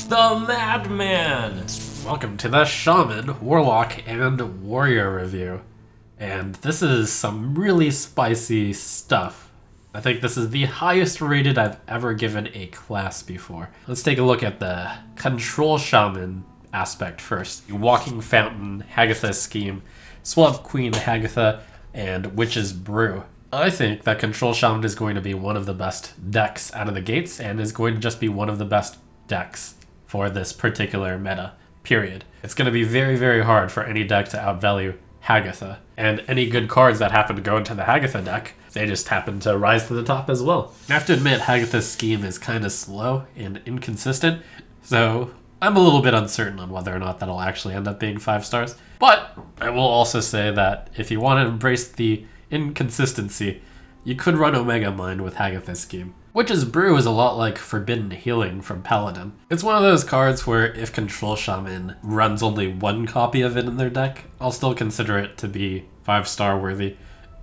The Madman! Welcome to the Shaman, Warlock, and Warrior review. And this is some really spicy stuff. I think this is the highest rated I've ever given a class before. Let's take a look at the Control Shaman aspect first. Walking Fountain, Hagatha Scheme, Swamp Queen Hagatha, and Witch's Brew. I think that Control Shaman is going to be one of the best decks out of the gates, and is going to just be one of the best decks for this particular meta, period. It's going to be very, very hard for any deck to outvalue Hagatha. And any good cards that happen to go into the Hagatha deck, they just happen to rise to the top as well. I have to admit, Hagatha's scheme is kind of slow and inconsistent, so I'm a little bit uncertain on whether or not that'll actually end up being 5 stars. But I will also say that if you want to embrace the inconsistency, you could run Omega Mind with Hagatha's scheme. Witch's Brew is a lot like Forbidden Healing from Paladin. It's one of those cards where if Control Shaman runs only one copy of it in their deck, I'll still consider it to be 5-star worthy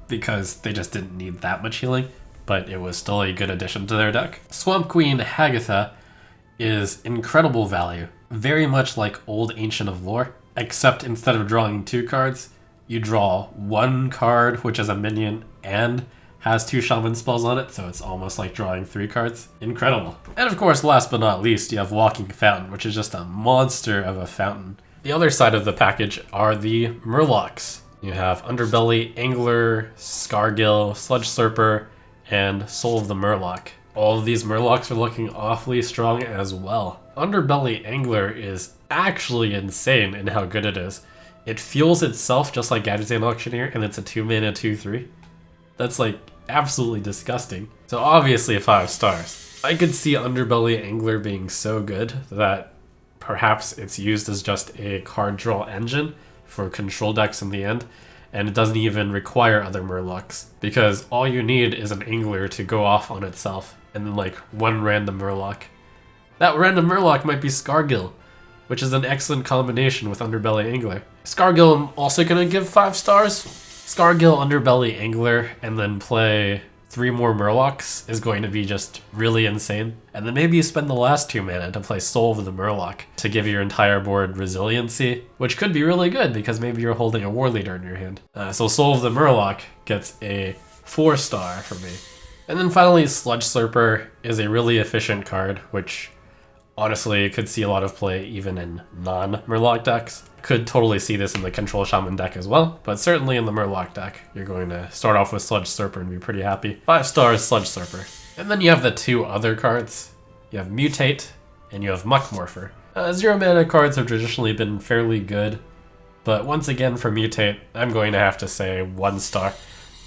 because they just didn't need that much healing, but it was still a good addition to their deck. Swamp Queen Hagatha is incredible value, very much like old Ancient of Lore, except instead of drawing 2 cards, you draw 1 card, which is a minion, and has 2 Shaman spells on it, so it's almost like drawing 3 cards. Incredible. And of course, last but not least, you have Walking Fountain, which is just a monster of a fountain. The other side of the package are the Murlocs. You have Underbelly, Angler, Scargill, Sludge Slurper, and Soul of the Murloc. All of these Murlocs are looking awfully strong as well. Underbelly Angler is actually insane in how good it is. It fuels itself just like Gadgetzan Auctioneer, and it's a 2-mana 2/3. That's like absolutely disgusting. So obviously 5 stars. I could see Underbelly Angler being so good that perhaps it's used as just a card draw engine for control decks in the end, and it doesn't even require other Murlocs, because all you need is an Angler to go off on itself, and then like 1 random Murloc. That random Murloc might be Scargill, which is an excellent combination with Underbelly Angler. Scargill, I'm also gonna give 5 stars. Scargill, Underbelly Angler, and then play 3 more Murlocs is going to be just really insane. And then maybe you spend the last 2 mana to play Soul of the Murloc to give your entire board resiliency, which could be really good because maybe you're holding a War Leader in your hand. So Soul of the Murloc gets a 4-star for me. And then finally, Sludge Slurper is a really efficient card, which honestly could see a lot of play even in non-Murloc decks. Could totally see this in the Control Shaman deck as well, but certainly in the Murloc deck, you're going to start off with Sludge Slurper and be pretty happy. 5 stars, Sludge Slurper. And then you have the 2 other cards. You have Mutate, and you have Muck Morpher. 0 mana cards have traditionally been fairly good, but once again for Mutate, I'm going to have to say 1 star.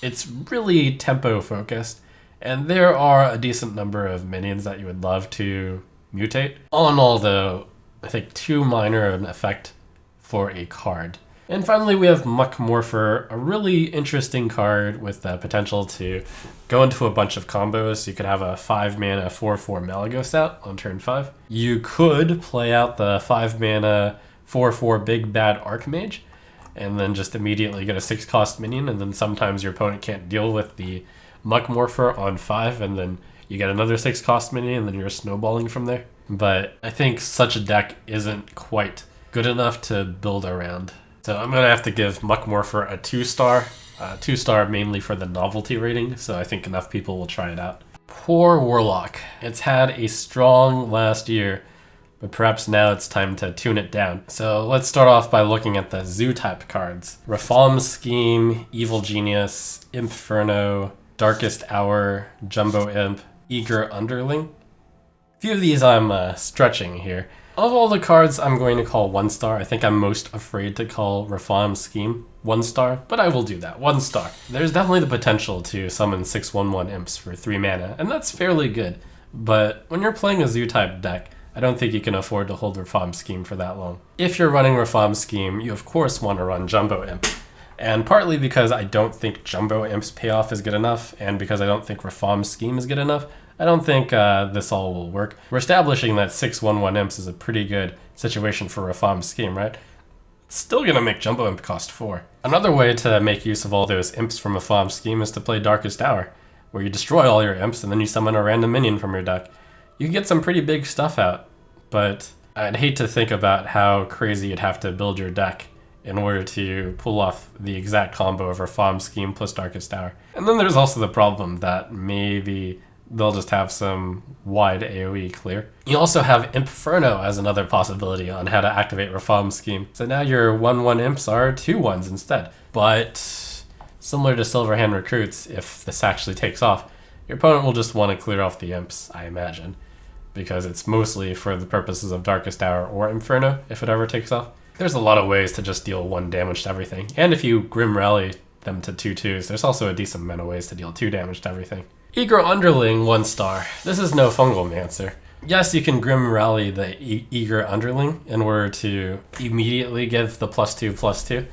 It's really tempo focused, and there are a decent number of minions that you would love to mutate. All in all though, I think too minor an effect for a card. And finally we have Muck Morpher, a really interesting card with the potential to go into a bunch of combos. You could have a 5 mana 4/4 Malagos out on turn 5. You could play out the 5 mana 4/4 Big Bad Archmage and then just immediately get a 6-cost minion, and then sometimes your opponent can't deal with the Muck Morpher on 5, and then you get another 6-cost minion, and then you're snowballing from there. But I think such a deck isn't quite good enough to build around. So I'm going to have to give Muck Morpher a 2-star. 2-star mainly for the novelty rating, so I think enough people will try it out. Poor Warlock. It's had a strong last year, but perhaps now it's time to tune it down. So let's start off by looking at the zoo-type cards. Reform Scheme, Evil Genius, Inferno, Darkest Hour, Jumbo Imp, Eager Underling. A few of these I'm stretching here. Of all the cards I'm going to call 1 star, I think I'm most afraid to call Reform Scheme 1 star, but I will do that, 1 star. There's definitely the potential to summon 6/1/1 imps for 3 mana, and that's fairly good. But when you're playing a zoo-type deck, I don't think you can afford to hold Reform Scheme for that long. If you're running Reform Scheme, you of course want to run Jumbo Imp. And partly because I don't think Jumbo Imp's payoff is good enough, and because I don't think Reform Scheme is good enough, I don't think this all will work. We're establishing that 6/1/1 imps is a pretty good situation for Reform Scheme, right? It's still gonna make Jumbo Imp cost 4. Another way to make use of all those imps from Reform Scheme is to play Darkest Hour, where you destroy all your imps and then you summon a random minion from your deck. You can get some pretty big stuff out, but I'd hate to think about how crazy you'd have to build your deck in order to pull off the exact combo of Reform Scheme plus Darkest Hour. And then there's also the problem that maybe they'll just have some wide AoE clear. You also have Inferno as another possibility on how to activate Reform Scheme. So now your 1/1 imps are 2/1s instead. But similar to Silverhand Recruits, if this actually takes off, your opponent will just want to clear off the imps, I imagine, because it's mostly for the purposes of Darkest Hour or Inferno if it ever takes off. There's a lot of ways to just deal 1 damage to everything. And if you Grim Rally them to 2/2s, there's also a decent amount of ways to deal 2 damage to everything. Eager Underling, 1 star. This is no Fungal Mancer. Yes, you can Grim Rally the Eager Underling in order to immediately give the +2/+2,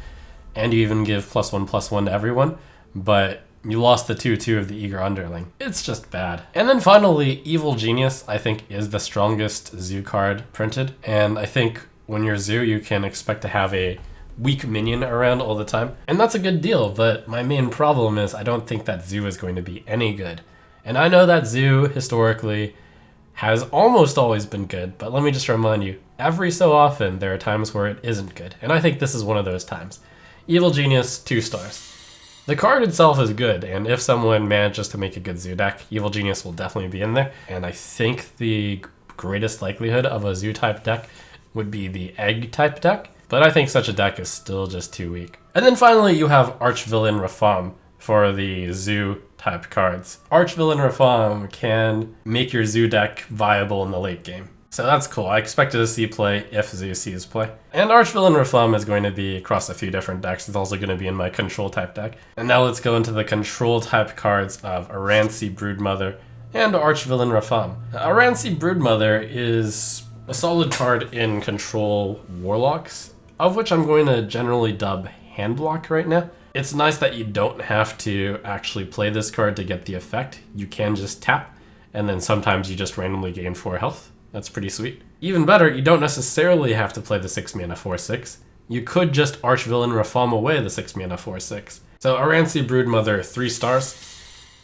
and you even give +1/+1 to everyone, but you lost the 2/2 of the Eager Underling. It's just bad. And then finally, Evil Genius, I think, is the strongest Zoo card printed, and I think when you're Zoo, you can expect to have a weak minion around all the time. And that's a good deal, but my main problem is I don't think that Zoo is going to be any good. And I know that Zoo, historically, has almost always been good, but let me just remind you, every so often there are times where it isn't good, and I think this is one of those times. Evil Genius, 2 stars. The card itself is good, and if someone manages to make a good Zoo deck, Evil Genius will definitely be in there, and I think the greatest likelihood of a Zoo-type deck would be the Egg-type deck, but I think such a deck is still just too weak. And then finally, you have Archvillain Reform for the Zoo-type cards. Archvillain Reform can make your Zoo deck viable in the late game. So that's cool. I expected to see play if Zoo sees play. And Archvillain Reform is going to be across a few different decks. It's also going to be in my Control-type deck. And now let's go into the Control-type cards of Aranci Broodmother and Archvillain Reform. Aranci Broodmother is a solid card in Control Warlocks, of which I'm going to generally dub Handblock right now. It's nice that you don't have to actually play this card to get the effect. You can just tap, and then sometimes you just randomly gain 4 health. That's pretty sweet. Even better, you don't necessarily have to play the 6 mana 4/6. You could just Archvillain Reform away the 6 mana 4/6. So Aranci Broodmother, 3 stars.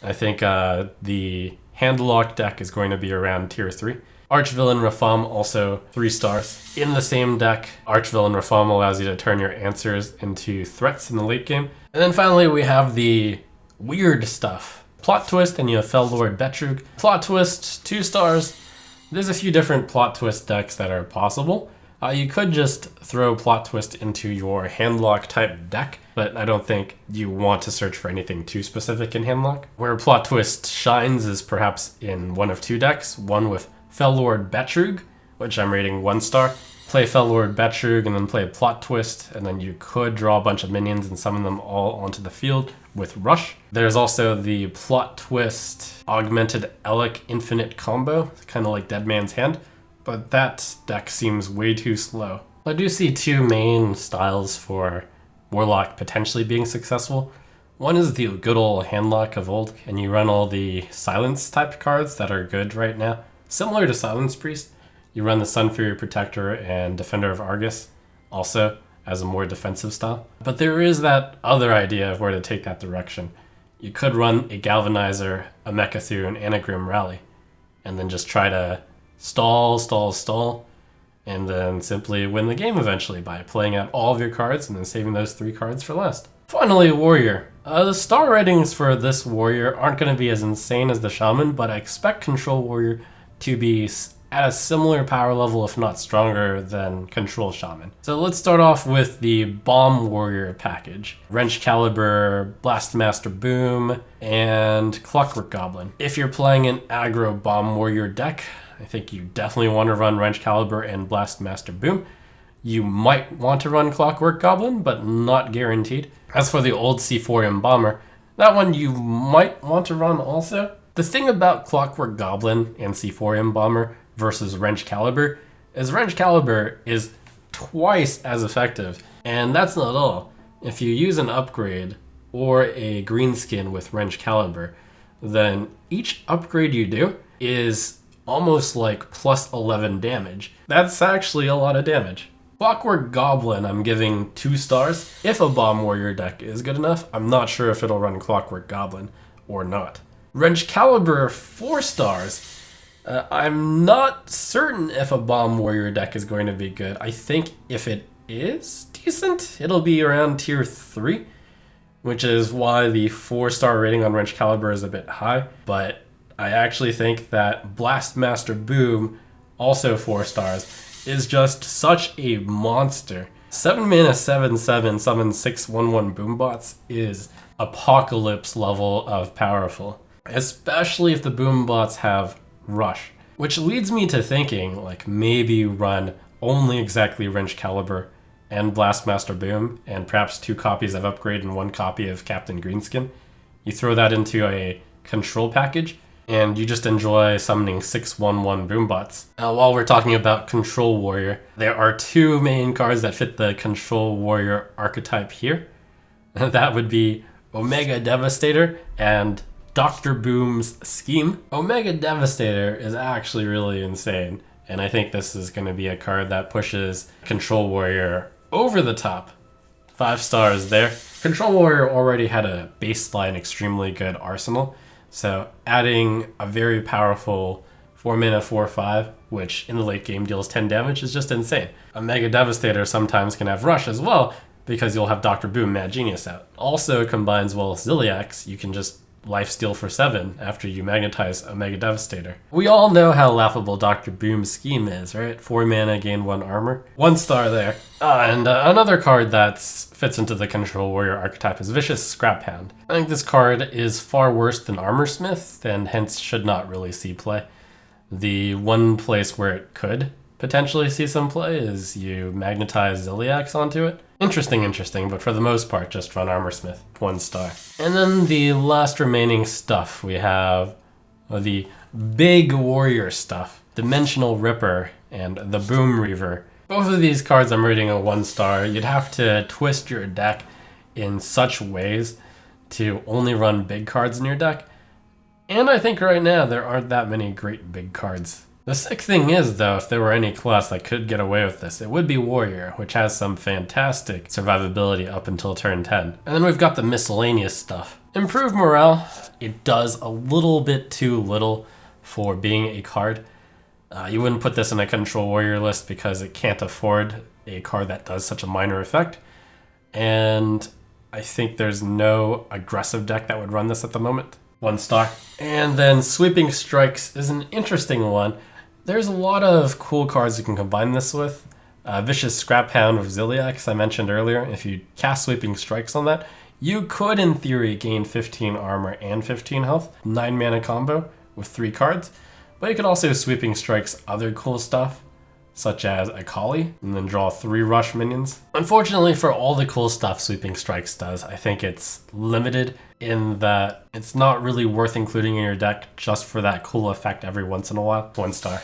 I think the Handlock deck is going to be around tier 3. Archvillain Reform, also 3 stars. In the same deck, Archvillain Reform allows you to turn your answers into threats in the late game. And then finally, we have the weird stuff. Plot Twist, and you have Fellord Betrug. Plot Twist, 2 stars. There's a few different Plot Twist decks that are possible. You could just throw Plot Twist into your Handlock type deck, but I don't think you want to search for anything too specific in Handlock. Where Plot Twist shines is perhaps in one of 2 decks, one with Fellord Betrug, which I'm rating 1 star. Play Fellord Betrug and then play Plot Twist, and then you could draw a bunch of minions and summon them all onto the field with Rush. There's also the Plot Twist Augmented Elec Infinite combo, kind of like Dead Man's Hand, but that deck seems way too slow. I do see 2 main styles for Warlock potentially being successful. One is the good old Handlock of old, and you run all the Silence type cards that are good right now. Similar to Silence Priest, you run the Sunfury Protector and Defender of Argus, also as a more defensive style. But there is that other idea of where to take that direction. You could run a Galvanizer, a Mechathune, and a Grim Rally, and then just try to stall, and then simply win the game eventually by playing out all of your cards and then saving those 3 cards for last. Finally, Warrior. The star ratings for this Warrior aren't going to be as insane as the Shaman, but I expect Control Warrior to be at a similar power level, if not stronger, than Control Shaman. So let's start off with the Bomb Warrior package. Wrench Caliber, Blastmaster Boom, and Clockwork Goblin. If you're playing an aggro Bomb Warrior deck, I think you definitely want to run Wrench Caliber and Blastmaster Boom. You might want to run Clockwork Goblin, but not guaranteed. As for the old C4 Bomber, that one you might want to run also. The thing about Clockwork Goblin and C4 Bomber versus Wrench Caliber is Wrench Caliber is twice as effective, and that's not all. If you use an upgrade or a green skin with Wrench Caliber, then each upgrade you do is almost like plus 11 damage. That's actually a lot of damage. Clockwork Goblin I'm giving 2 stars. If a Bomb Warrior deck is good enough, I'm not sure if it'll run Clockwork Goblin or not. Wrench Caliber 4 stars. I'm not certain if a Bomb Warrior deck is going to be good. I think if it is decent, it'll be around tier 3, which is why the 4-star rating on Wrench Caliber is a bit high. But I actually think that Blastmaster Boom, also 4 stars, is just such a monster. 7 mana 7/7 summon 6/1/1 Boombots is apocalypse level of powerful. Especially if the Boombots have Rush. Which leads me to thinking, like, maybe run only exactly Wrench Caliber and Blastmaster Boom, and perhaps 2 copies of Upgrade and 1 copy of Captain Greenskin. You throw that into a control package, and you just enjoy summoning 6/1/1 Boombots. While we're talking about Control Warrior, there are 2 main cards that fit the Control Warrior archetype here. That would be Omega Devastator and Dr. Boom's Scheme. Omega Devastator is actually really insane, and I think this is going to be a card that pushes Control Warrior over the top. 5 stars there. Control Warrior already had a baseline extremely good arsenal, so adding a very powerful 4 mana 4/5, which in the late game deals 10 damage, is just insane. Omega Devastator sometimes can have Rush as well, because you'll have Dr. Boom Mad Genius out. Also combines well with Ziliax. You can just lifesteal for 7 after you magnetize Omega Devastator. We all know how laughable Dr. Boom's Scheme is, right? 4 mana, gain 1 armor. 1 star there. And another card that fits into the Control Warrior archetype is Vicious Scraphound. I think this card is far worse than Armorsmith, and hence should not really see play. The one place where it could potentially see some play is you magnetize Ziliax onto it. Interesting, but for the most part, just run Armorsmith, 1 star. And then the last remaining stuff, we have the big warrior stuff, Dimensional Ripper and the Boom Reaver. Both of these cards I'm rating a 1 star. You'd have to twist your deck in such ways to only run big cards in your deck. And I think right now there aren't that many great big cards. The sick thing is, though, if there were any class that could get away with this, it would be Warrior, which has some fantastic survivability up until turn 10. And then we've got the miscellaneous stuff. Improved Morale, it does a little bit too little for being a card. You wouldn't put this in a Control Warrior list because it can't afford a card that does such a minor effect. And I think there's no aggressive deck that would run this at the moment. 1 star. And then Sweeping Strikes is an interesting one. There's a lot of cool cards you can combine this with. Vicious Scraphound with Ziliax, I mentioned earlier. If you cast Sweeping Strikes on that, you could, in theory, gain 15 armor and 15 health. 9 mana combo with 3 cards. But you could also Sweeping Strikes other cool stuff, such as Akali, and then draw 3 Rush minions. Unfortunately, for all the cool stuff Sweeping Strikes does, I think it's limited in that it's not really worth including in your deck just for that cool effect every once in a while. 1 star.